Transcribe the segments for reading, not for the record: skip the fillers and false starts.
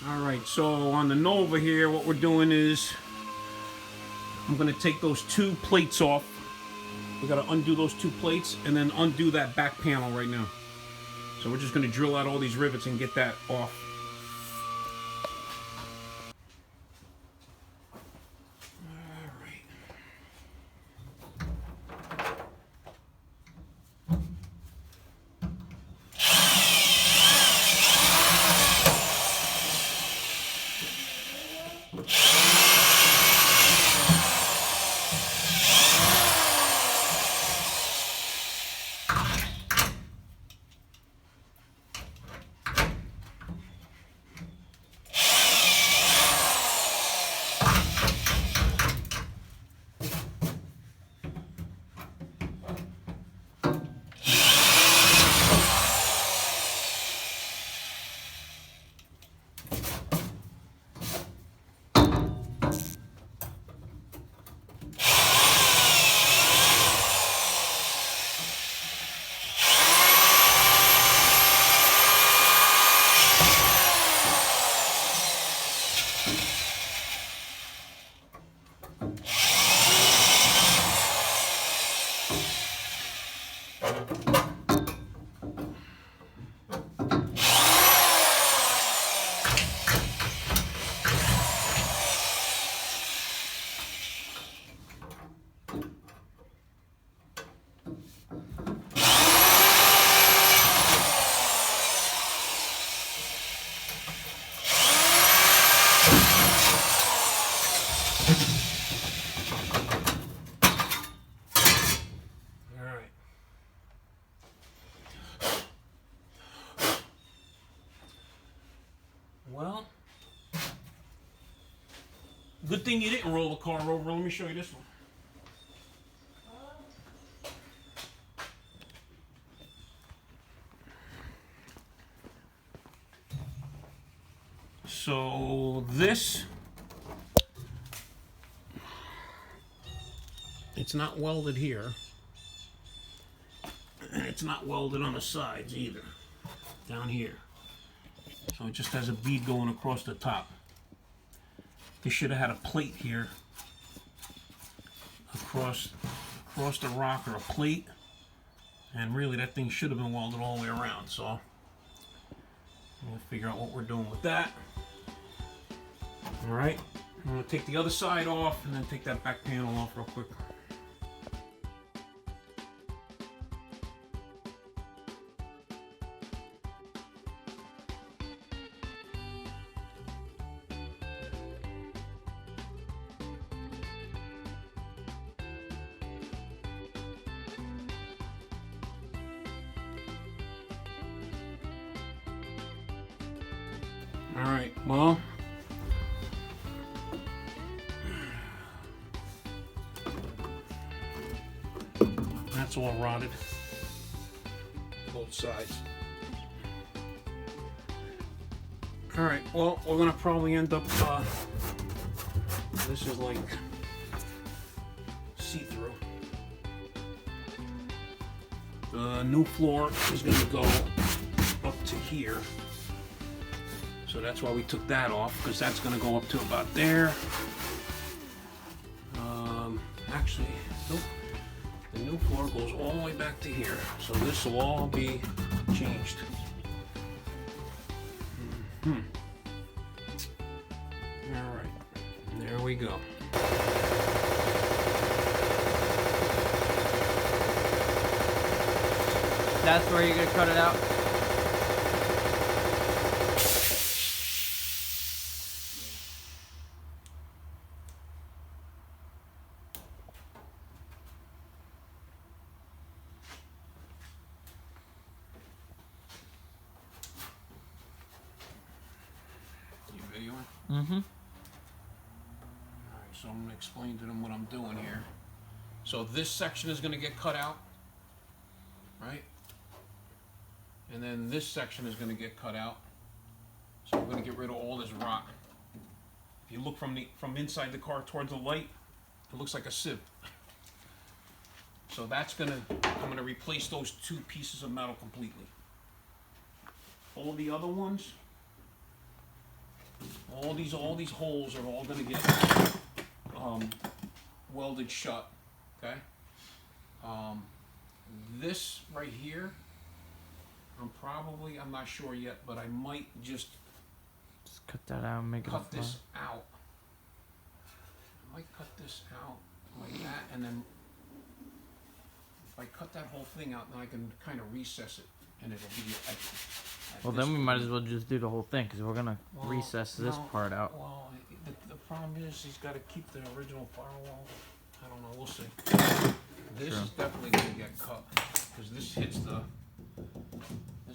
Alright, so on the Nova here, what we're doing is I'm going to take those two plates off. We got to undo those two plates and then undo that back panel right now. So we're just going to drill out all these rivets and get that off. Well, good thing you didn't roll the car over. Let me show you this one. So this, it's not welded here, and it's not welded on the sides either, down here. So it just has a bead going across the top. They should have had a plate here across the rocker, a plate, and really that thing should have been welded all the way around. So we'll figure out what we're doing with that. All right, I'm going to take the other side off and then take that back panel off real quick. All right, well, that's all rotted, both sides. All right, well, we're gonna probably end up, this is like see-through. The new floor is gonna go up to here. So that's why we took that off, because that's going to go up to about there. Actually, nope. The new floor goes all the way back to here. So this will all be changed. All right, there we go. That's where you're going to cut it out? Mm-hmm. Alright, so I'm going to explain to them what I'm doing here. So this section is going to get cut out, right? And then this section is going to get cut out. So we're going to get rid of all this rock. If you look from inside the car towards the light, it looks like a sieve. So that's I'm going to replace those two pieces of metal completely. All the other ones, all these holes are all gonna get welded shut. Okay. This right here, I'm not sure yet, but I might just cut that out and make cut it this out. I might cut this out like that, and then if I cut that whole thing out, then I can kind of recess it, and it'll be at well, this then we might point. as well just do the whole thing, because we're going to Well, recess this no, part out. Well, the problem is he's got to keep the original firewall. I don't know, we'll see. This Sure. is definitely going to get cut, because this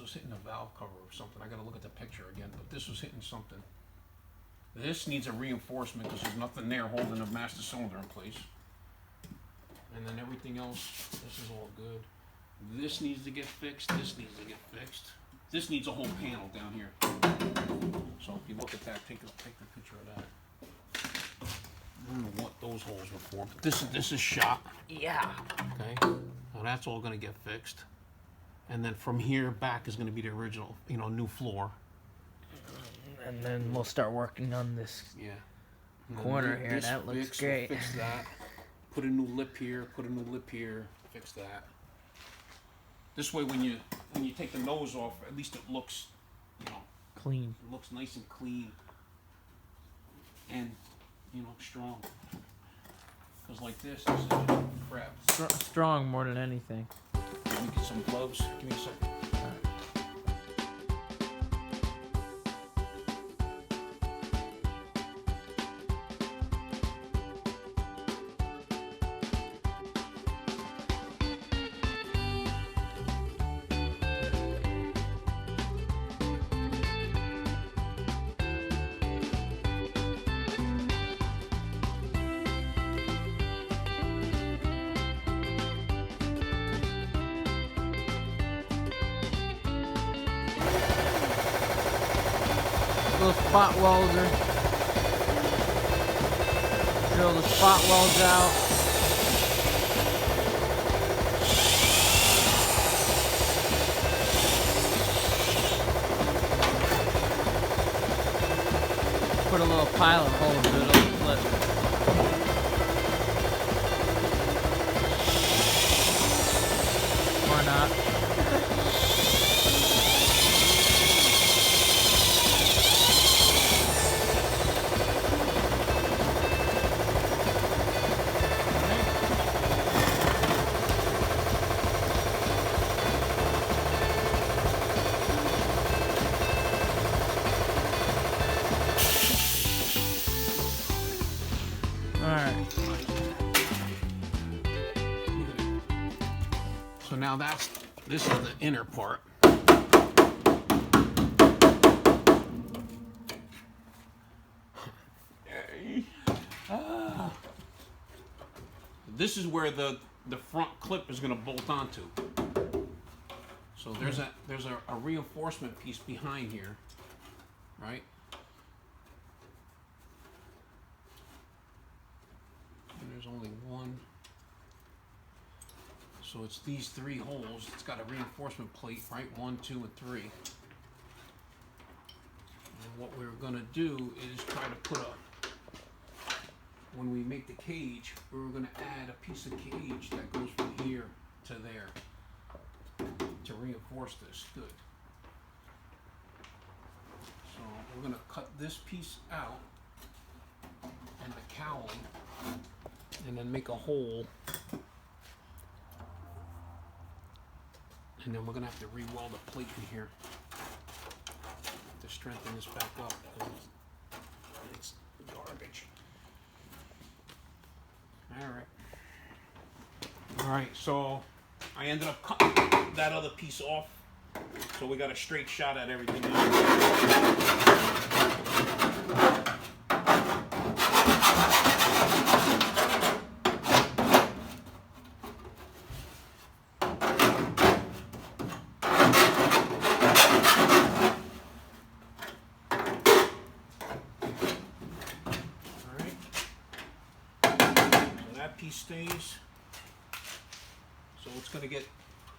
was hitting the valve cover or something. I got to look at the picture again, but this was hitting something. This needs a reinforcement because there's nothing there holding the master cylinder in place. And then everything else, this is all good. This needs to get fixed, this needs to get fixed. This needs a whole panel down here. So if you look at that, take the picture of that. I don't know what those holes were for, but this is shot. Yeah. Okay, now that's all gonna get fixed. And then from here back is gonna be the original, new floor. And then we'll start working on this Yeah. And then corner here. this That looks fix, we'll great. Fix that. Put a new lip here. Put a new lip here. Fix that. This way, when you take the nose off, at least it looks, Clean. it looks nice and clean, and strong. Because like this is just crap. Strong more than anything. Let me get some gloves. Give me a second. Little spot welder. Drill the spot welds out. Put a little pilot hole so it'll flip. Or not. So now this is the inner part. This is where the front clip is going to bolt onto. So there's a reinforcement piece behind here, right? And there's only one. So it's these three holes. It's got a reinforcement plate, right? 1, 2, and 3. And what we're gonna do is try to put when we make the cage, we're gonna add a piece of cage that goes from here to there to reinforce this. Good. So we're gonna cut this piece out and the cowling, and then make a hole. And then we're gonna have to re-weld a plate in here to strengthen this back up because it's garbage. All right, so I ended up cutting that other piece off, so we got a straight shot at everything now. Stays, so it's going to get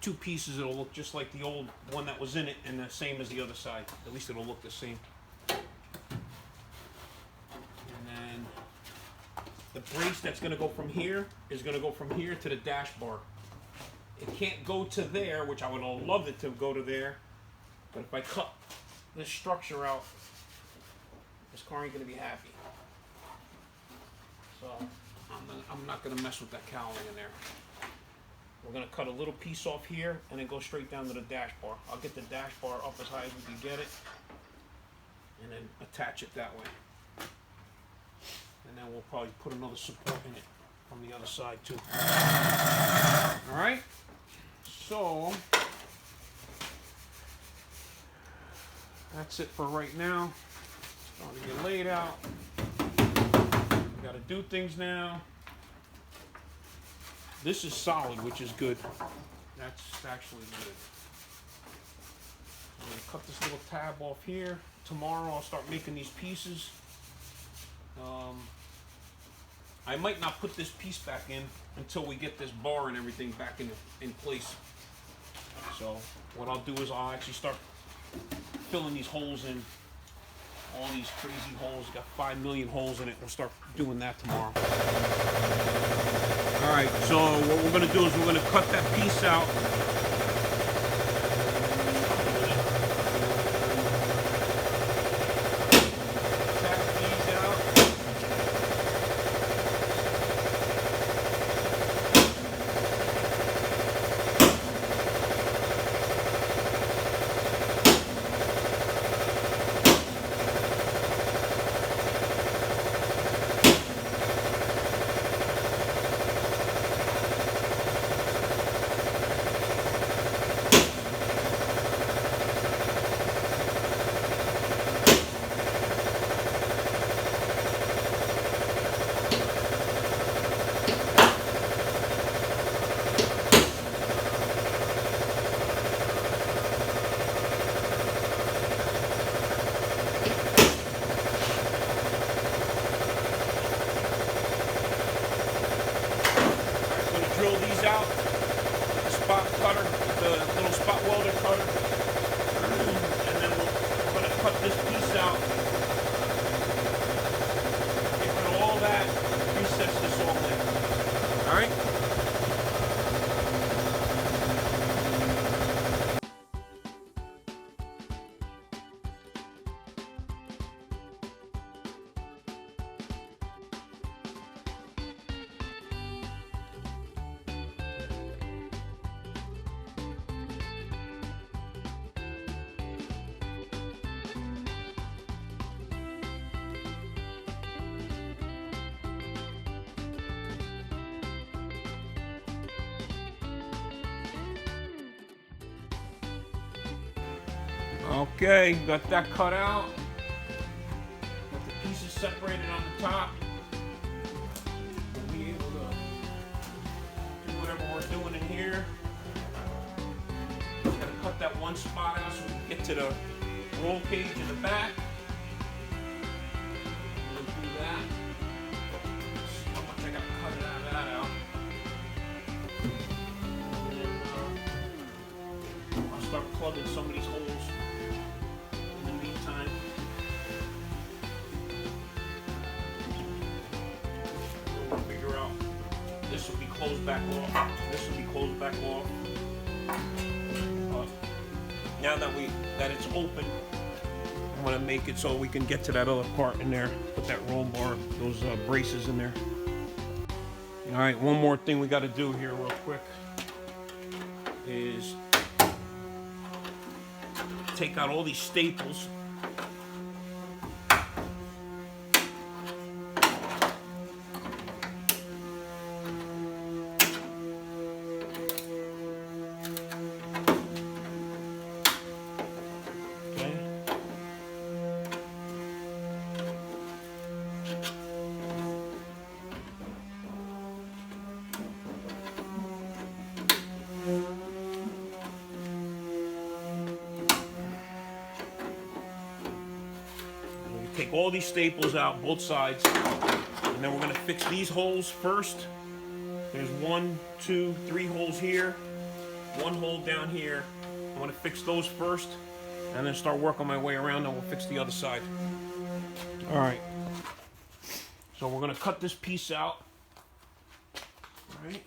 two pieces. It'll look just like the old one that was in it, and the same as the other side. At least it'll look the same. brace that's going to go from here is going to go from here to the dash bar. It can't go to there, which I would have loved it to go to there. But if I cut this structure out, this car ain't going to be happy. So I'm not going to mess with that cowling in there. We're going to cut a little piece off here and then go straight down to the dash bar. I'll get the dash bar up as high as we can get it and then attach it that way. And then we'll probably put another support in it from the other side too. Alright, so that's it for right now. Starting to get laid out. Gotta do things now. This is solid, which is good. That's actually good. I'm gonna cut this little tab off here. Tomorrow I'll start making these pieces. I might not put this piece back in until we get this bar and everything back in place. So what I'll do is I'll actually start filling these holes in. All these crazy holes, got 5 million holes in it. We'll start doing that tomorrow. Alright, so what we're going to do is we're going to cut that piece out. Tap these out. Drill these out with the spot cutter, the little spot welder cutter, and then we're going to cut this piece out, get rid of all that, recess this all in. Alright? Okay, got that cut out. Got the pieces separated on the top. We'll be able to do whatever we're doing in here. Just gotta cut that one spot out so we can get to the roll cage in the back. We'll do that. See how much I gotta cut out of that out. And then I'll start plugging some of these holes. This will be closed back off. This will be closed back off. Now that it's open, I'm gonna make it so we can get to that other part in there. Put that roll bar, those braces in there. All right, one more thing we got to do here real quick is take out all these staples. Take all these staples out, both sides, and then we're going to fix these holes first. There's 1, 2, 3 holes here, 1 hole down here. I'm going to fix those first, and then start working my way around, and we'll fix the other side. All right. So we're gonna cut this piece out. All right.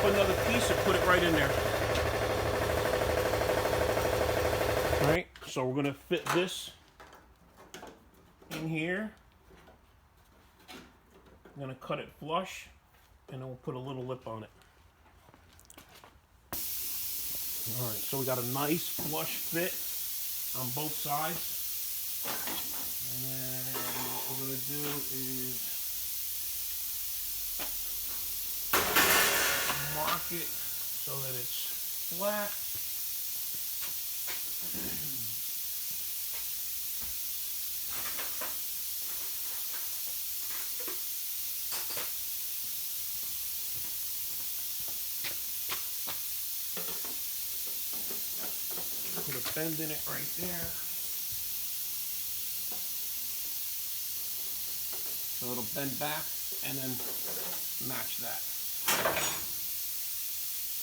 Another piece and put it right in there. Alright, so we're gonna fit this in here. I'm gonna cut it flush and then we'll put a little lip on it. Alright, so we got a nice flush fit on both sides. And then what we're gonna do is mark it so that it's flat. Put a bend in it right there. So it'll bend back and then match that.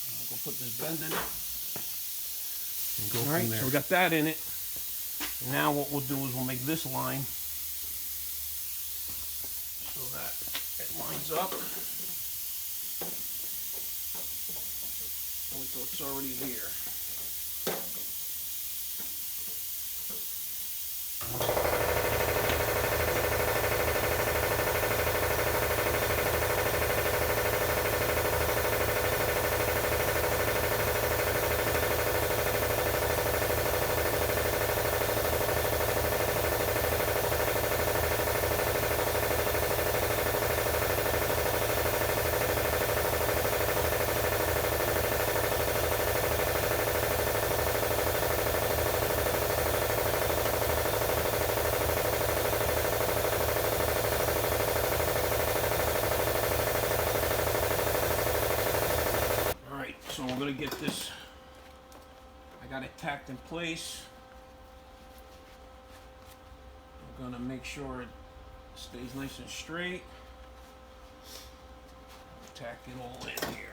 I'll go put this bend in it. And go All right, so we got that in it. Now what we'll do is we'll make this line so that it lines up. So it's already here. So we're going to get this, I got it tacked in place. I'm going to make sure it stays nice and straight. Tack it all in here.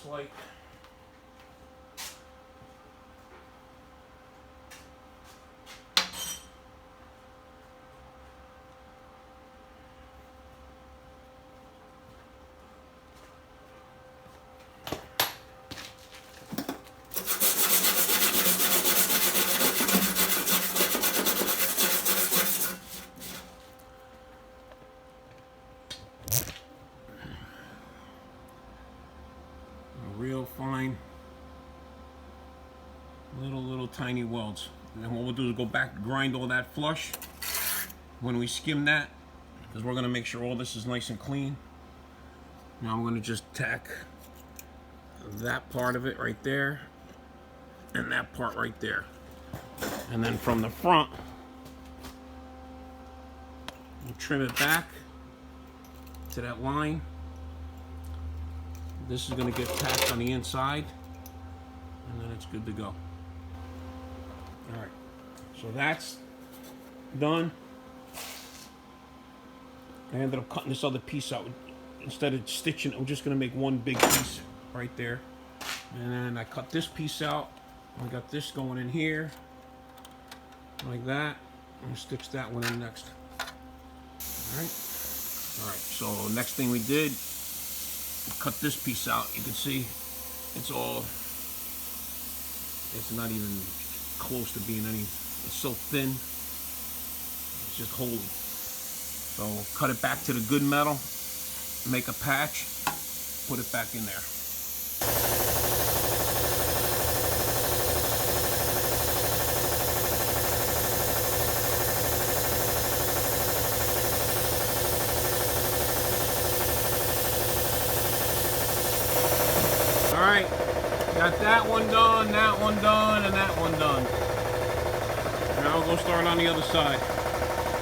like. Real fine, little tiny welds. And then what we'll do is go back, grind all that flush when we skim that, because we're gonna make sure all this is nice and clean. Now I'm gonna just tack that part of it right there and that part right there. And then from the front, we'll trim it back to that line. This is going to get tacked on the inside, and then it's good to go. All right, so that's done. I ended up cutting this other piece out. Instead of stitching, I'm just going to make one big piece right there. And then I cut this piece out. I got this going in here, like that. I'm going to stitch that one in next. All right. All right, so next thing we did, cut this piece out. You can see it's not even close to being any, it's so thin, it's just holy. So cut it back to the good metal, make a patch, put it back in there. Alright, got that one done, and that one done. Now we'll go start on the other side.